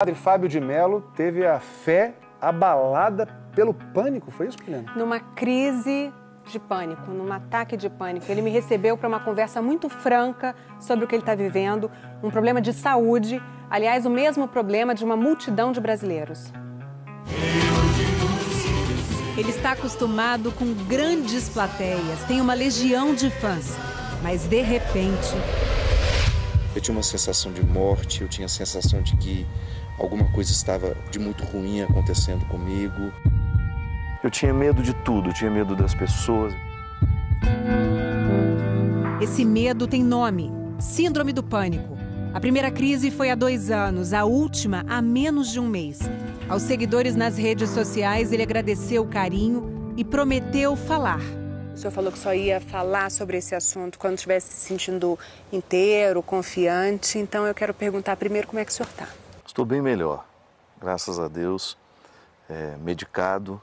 Padre Fábio de Mello teve a fé abalada pelo pânico, foi isso, Poliana? Numa crise de pânico, num ataque de pânico. Ele me recebeu para uma conversa muito franca sobre o que ele está vivendo, um problema de saúde, aliás, o mesmo problema de uma multidão de brasileiros. Ele está acostumado com grandes plateias, tem uma legião de fãs, mas de repente... Eu tinha uma sensação de morte, eu tinha a sensação de que alguma coisa estava de muito ruim acontecendo comigo. Eu tinha medo de tudo, eu tinha medo das pessoas. Esse medo tem nome, Síndrome do Pânico. A primeira crise foi há 2 anos, a última há menos de um mês. Aos seguidores nas redes sociais, ele agradeceu o carinho e prometeu falar. O senhor falou que só ia falar sobre esse assunto quando estivesse se sentindo inteiro, confiante. Então eu quero perguntar primeiro como é que o senhor está. Estou bem melhor, graças a Deus, medicado,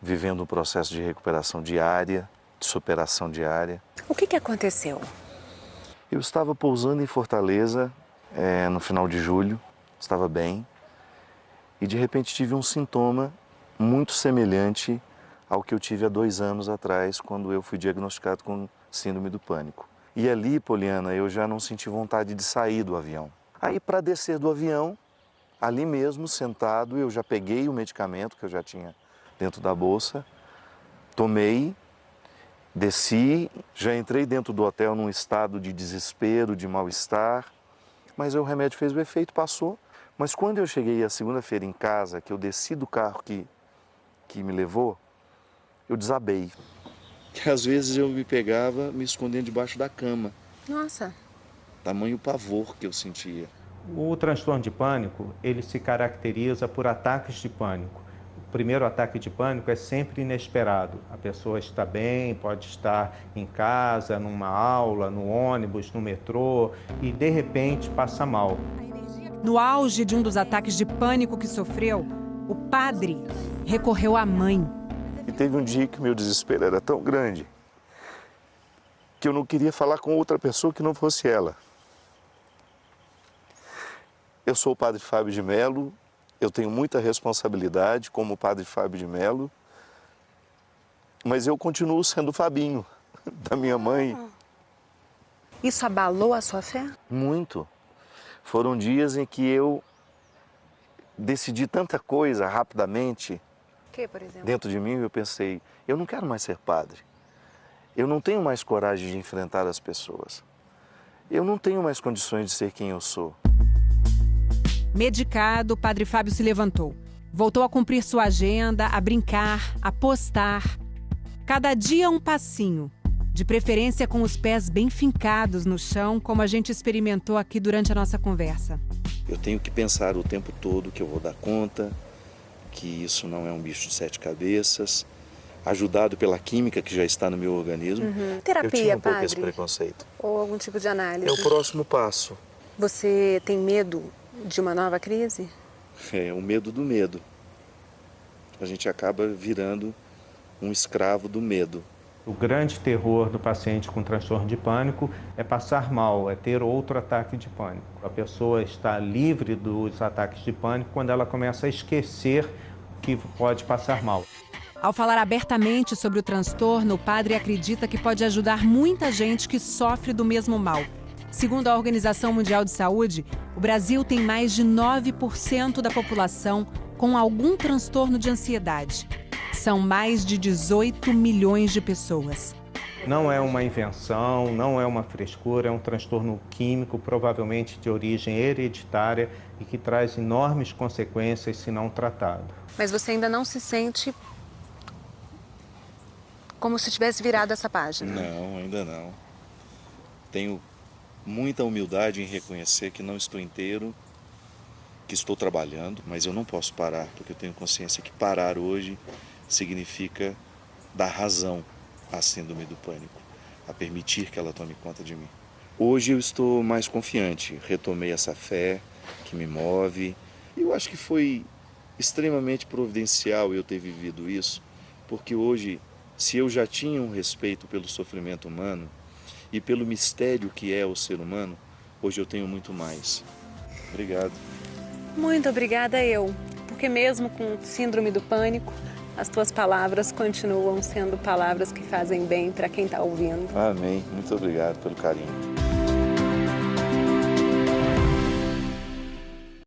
vivendo um processo de recuperação diária, de superação diária. O que aconteceu? Eu estava pousando em Fortaleza no final de julho, estava bem, e de repente tive um sintoma muito semelhante ao que eu tive há 2 anos atrás, quando eu fui diagnosticado com síndrome do pânico. E ali, Poliana, eu já não senti vontade de sair do avião. Aí, para descer do avião, ali mesmo, sentado, eu já peguei o medicamento que eu já tinha dentro da bolsa, tomei, desci, já entrei dentro do hotel num estado de desespero, de mal-estar, mas o remédio fez o efeito, passou. Mas quando eu cheguei a segunda-feira em casa, que eu desci do carro que me levou, eu desabei. Às vezes eu me pegava me escondendo debaixo da cama. Nossa. Tamanho pavor que eu sentia. O transtorno de pânico, ele se caracteriza por ataques de pânico. O primeiro ataque de pânico é sempre inesperado. A pessoa está bem, pode estar em casa, numa aula, no ônibus, no metrô e de repente passa mal. No auge de um dos ataques de pânico que sofreu, o padre recorreu à mãe. E teve um dia que meu desespero era tão grande que eu não queria falar com outra pessoa que não fosse ela. Eu sou o Padre Fábio de Mello, eu tenho muita responsabilidade como Padre Fábio de Mello, mas eu continuo sendo o Fabinho, da minha mãe. Isso abalou a sua fé? Muito. Foram dias em que eu decidi tanta coisa rapidamente. Que, por exemplo? Dentro de mim eu pensei, eu não quero mais ser padre. Eu não tenho mais coragem de enfrentar as pessoas. Eu não tenho mais condições de ser quem eu sou. Medicado, o padre Fábio se levantou. Voltou a cumprir sua agenda, a brincar, a postar. Cada dia um passinho, de preferência com os pés bem fincados no chão, como a gente experimentou aqui durante a nossa conversa. Eu tenho que pensar o tempo todo que eu vou dar conta, que isso não é um bicho de 7 cabeças, ajudado pela química que já está no meu organismo. Terapia, eu tinha um pouco padre? esse preconceito. Ou algum tipo de análise? É o próximo passo. Você tem medo de uma nova crise? É o medo do medo. A gente acaba virando um escravo do medo. O grande terror do paciente com transtorno de pânico é passar mal, é ter outro ataque de pânico. A pessoa está livre dos ataques de pânico quando ela começa a esquecer que pode passar mal. Ao falar abertamente sobre o transtorno, o padre acredita que pode ajudar muita gente que sofre do mesmo mal. Segundo a Organização Mundial de Saúde, o Brasil tem mais de 9% da população com algum transtorno de ansiedade. São mais de 18 milhões de pessoas. Não é uma invenção, não é uma frescura, é um transtorno químico, provavelmente de origem hereditária e que traz enormes consequências se não tratado. Mas você ainda não se sente como se tivesse virado essa página? Não, ainda não. Tenho muita humildade em reconhecer que não estou inteiro, que estou trabalhando, mas eu não posso parar, porque eu tenho consciência que parar hoje significa dar razão à síndrome do pânico, a permitir que ela tome conta de mim. Hoje eu estou mais confiante, retomei essa fé que me move. Eu acho que foi extremamente providencial eu ter vivido isso, porque hoje, se eu já tinha um respeito pelo sofrimento humano e pelo mistério que é o ser humano, hoje eu tenho muito mais. Obrigado. Muito obrigada eu, porque mesmo com síndrome do pânico, as tuas palavras continuam sendo palavras que fazem bem para quem está ouvindo. Amém. Muito obrigado pelo carinho.